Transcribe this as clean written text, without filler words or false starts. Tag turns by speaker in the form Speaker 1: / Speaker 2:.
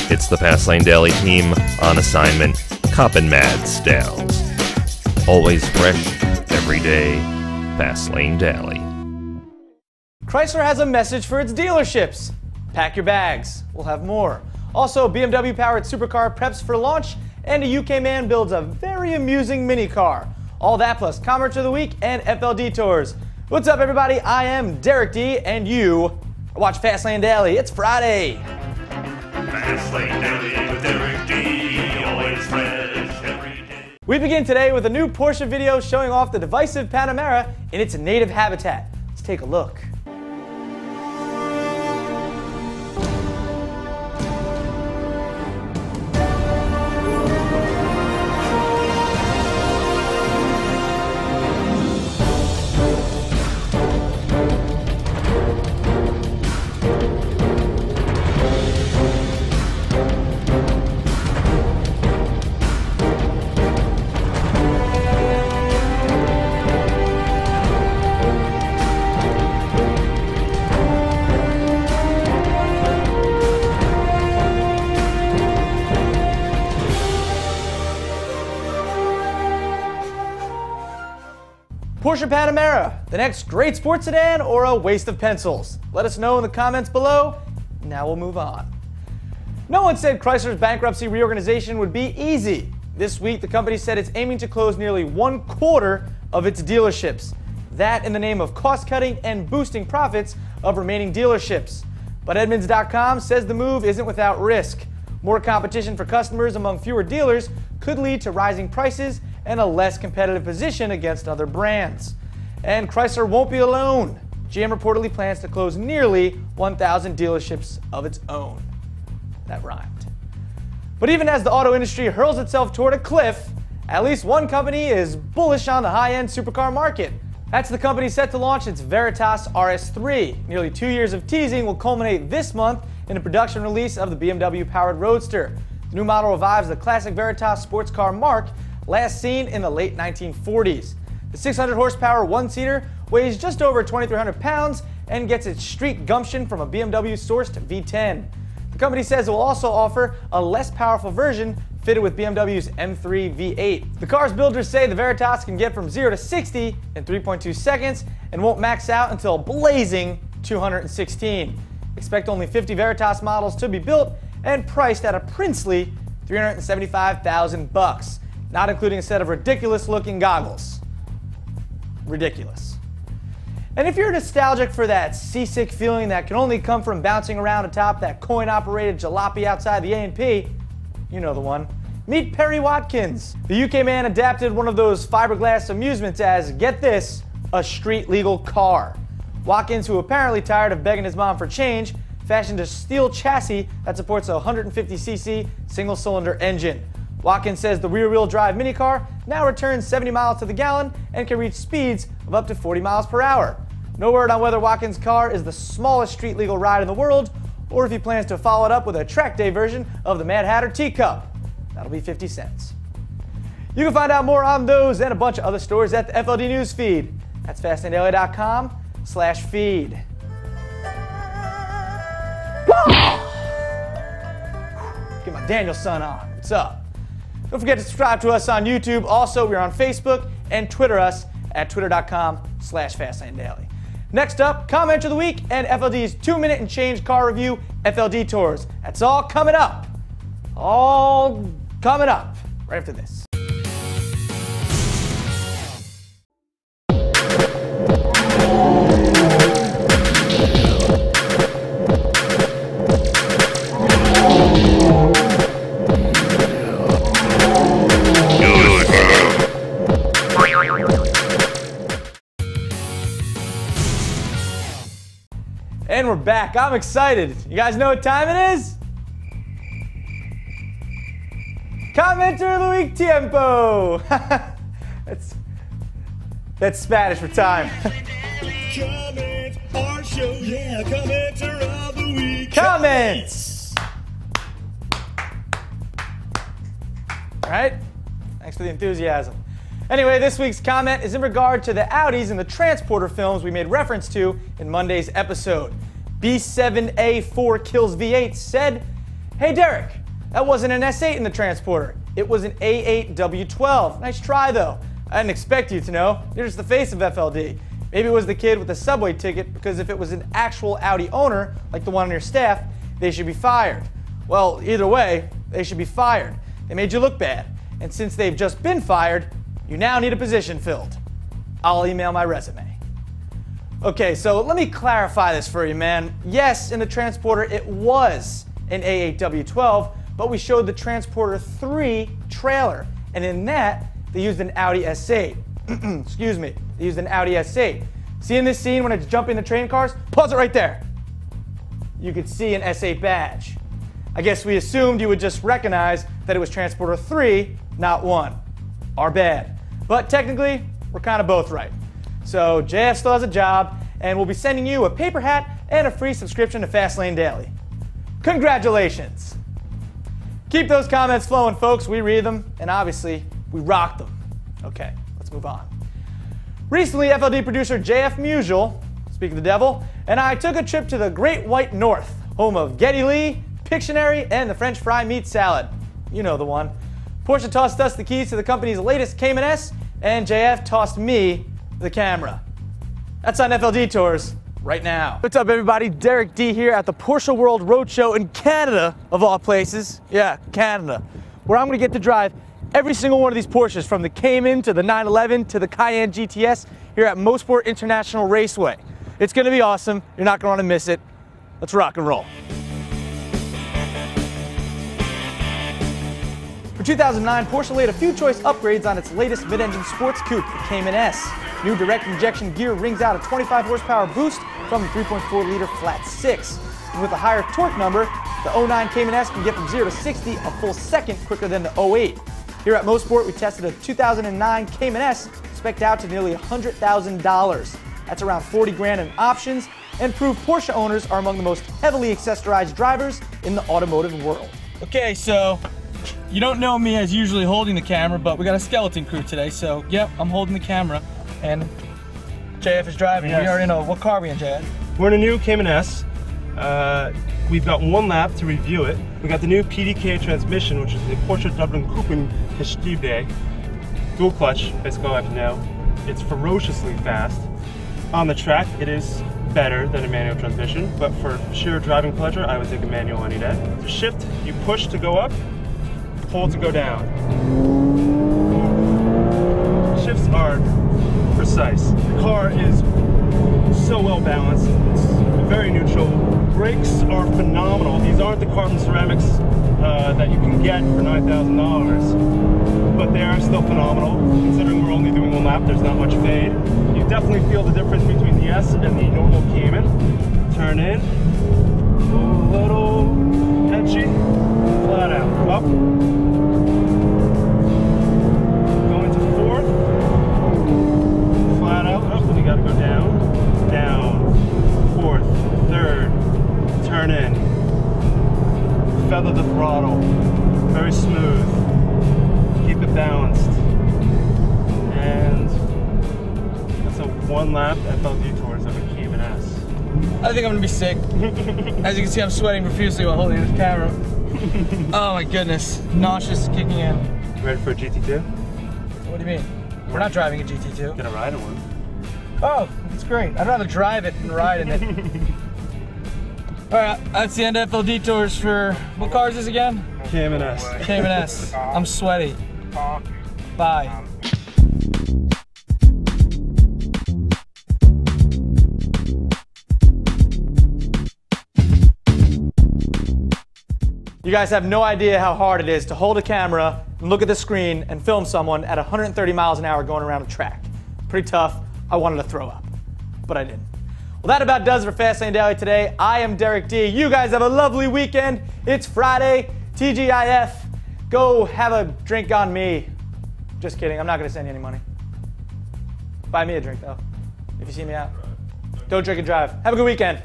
Speaker 1: It's the Fast Lane Daily team on assignment, coppin' mad style. Always fresh, every day, Fast Lane Daily.
Speaker 2: Chrysler has a message for its dealerships. Pack your bags. We'll have more. Also, BMW-powered supercar preps for launch, and a UK man builds a very amusing minicar. All that plus Comments of the Week and FLD tours. What's up, everybody? I am Derek D, and you watch Fast Lane Daily. It's Friday.
Speaker 3: Fast Lane Daily with Derek D, always fresh every day.
Speaker 2: We begin today with a new Porsche video showing off the divisive Panamera in its native habitat. Let's take a look. Porsche Panamera, the next great sports sedan or a waste of pencils? Let us know in the comments below. Now we'll move on. No one said Chrysler's bankruptcy reorganization would be easy. This week, the company said it's aiming to close nearly 1/4 of its dealerships. That in the name of cost-cutting and boosting profits of remaining dealerships. But Edmunds.com says the move isn't without risk. More competition for customers among fewer dealers could lead to rising prices and a less competitive position against other brands. And Chrysler won't be alone. GM reportedly plans to close nearly 1,000 dealerships of its own. That rhymed. But even as the auto industry hurls itself toward a cliff, at least one company is bullish on the high-end supercar market. That's the company set to launch its Veritas RS3. Nearly 2 years of teasing will culminate this month in a production release of the BMW-powered Roadster. The new model revives the classic Veritas sports car marque last seen in the late 1940s. The 600 horsepower one-seater weighs just over 2,300 pounds and gets its street gumption from a BMW-sourced V10. The company says it will also offer a less powerful version fitted with BMW's M3 V8. The car's builders say the Veritas can get from 0 to 60 in 3.2 seconds and won't max out until a blazing 216. Expect only 50 Veritas models to be built and priced at a princely $375,000. Not including a set of ridiculous-looking goggles. Ridiculous. And if you're nostalgic for that seasick feeling that can only come from bouncing around atop that coin-operated jalopy outside the A&P, you know the one. Meet Perry Watkins. The UK man adapted one of those fiberglass amusements as, get this, a street-legal car. Watkins, who apparently tired of begging his mom for change, fashioned a steel chassis that supports a 150cc single-cylinder engine. Watkins says the rear-wheel drive minicar now returns 70 miles to the gallon and can reach speeds of up to 40 miles per hour. No word on whether Watkins' car is the smallest street-legal ride in the world, or if he plans to follow it up with a track day version of the Mad Hatter teacup. That'll be 50 cents. You can find out more on those and a bunch of other stories at the FLD News feed. That's fastanddaily.com/feed. Get my Daniel son on. What's up? Don't forget to subscribe to us on YouTube. Also, we're on Facebook and Twitter us at twitter.com/fastlanedaily. Next up, Comment of the Week and FLD's 2-minute and change car review, FLD tours. That's all coming up. All coming up right after this. And we're back. I'm excited. You guys know what time it is? Commenter of the Week Tiempo. That's Spanish for time.
Speaker 3: Comment, our show, yeah, commenter of the week.
Speaker 2: Comments. All right. Thanks for the enthusiasm. Anyway, this week's comment is in regard to the Audis and the Transporter films we made reference to in Monday's episode. B7A4 Kills V8 said, Hey Derek, that wasn't an S8 in the transporter. It was an A8 W12. Nice try though. I didn't expect you to know. You're just the face of FLD. Maybe it was the kid with the subway ticket, because if it was an actual Audi owner, like the one on your staff, they should be fired. Well, either way, they should be fired. They made you look bad. And since they've just been fired, you now need a position filled. I'll email my resume. Okay, so let me clarify this for you, man. Yes, in the transporter it was an A8 W12, but we showed the Transporter 3 trailer, and in that, they used an Audi S8. Excuse me, they used an Audi S8. See in this scene when it's jumping the train cars? Pause it right there. You could see an S8 badge. I guess we assumed you would just recognize that it was Transporter 3, not 1. Our bad. But technically, we're kind of both right. So JF still has a job, and we'll be sending you a paper hat and a free subscription to Fastlane Daily. Congratulations! Keep those comments flowing, folks. We read them, and obviously, we rock them. Okay, let's move on. Recently, FLD producer JF Musial, speak of the devil, and I took a trip to the Great White North, home of Geddy Lee, Pictionary, and the French fry meat salad. You know the one. Porsche tossed us the keys to the company's latest Cayman S, and JF tossed me the camera. That's on FLD Tours right now. What's up, everybody? Derek D here at the Porsche World Roadshow in Canada, of all places. Yeah, Canada. Where I'm gonna get to drive every single one of these Porsches, from the Cayman to the 911 to the Cayenne GTS, here at Mosport International Raceway. It's gonna be awesome. You're not gonna wanna miss it. Let's rock and roll. For 2009, Porsche laid a few choice upgrades on its latest mid-engine sports coupe, the Cayman S. New direct injection gear rings out a 25 horsepower boost from the 3.4-liter flat 6. And with a higher torque number, the 09 Cayman S can get from 0 to 60 a full second quicker than the 08. Here at Mosport, we tested a 2009 Cayman S, spec'd out to nearly $100,000. That's around 40 grand in options, and proved Porsche owners are among the most heavily accessorized drivers in the automotive world. Okay, so you don't know me as usually holding the camera, but we got a skeleton crew today, so yep, I'm holding the camera, and JF is driving.
Speaker 4: Yes.
Speaker 2: We already know. What car are we in, JF?
Speaker 4: We're in a new Cayman S. We've got one lap to review it. We got the new PDK transmission, which is the Porsche Dublin Coupe Gestibde. Dual clutch, basically all I have to know. It's ferociously fast. On the track, it is better than a manual transmission, but for sheer driving pleasure, I would take a manual any day. To shift, you push to go up, hold to go down. Shifts are precise. The car is so well balanced. It's very neutral. Brakes are phenomenal. These aren't the carbon ceramics that you can get for $9,000, but they are still phenomenal. Considering we're only doing one lap, there's not much fade. You definitely feel the difference between the S and the normal Cayman. Turn in, a little edgy, flat out, up. Going to fourth, flat out, up, then you gotta go down, down, fourth, third, turn in, feather the throttle, very smooth, keep it balanced, and that's a one lap FLD Tours of a Cayman S.
Speaker 2: I think I'm gonna be sick. As you can see, I'm sweating profusely while holding this camera. Oh my goodness, nauseous kicking in.
Speaker 4: Ready for a GT2?
Speaker 2: What do you mean? We're not driving a GT2.
Speaker 4: Gonna ride in one.
Speaker 2: Oh, that's great. I'd rather drive it than ride in it. All right, that's the end of FLD Tours for, what car is this again?
Speaker 4: Cayman S.
Speaker 2: Cayman S. I'm sweaty. Bye. You guys have no idea how hard it is to hold a camera and look at the screen and film someone at 130 miles an hour going around a track. Pretty tough. I wanted to throw up, but I didn't. Well, that about does it for Fastlane Daily today. I am Derek D. You guys have a lovely weekend. It's Friday, TGIF. Go have a drink on me. Just kidding, I'm not gonna send you any money. Buy me a drink though, if you see me out. Don't drink and drive. Have a good weekend.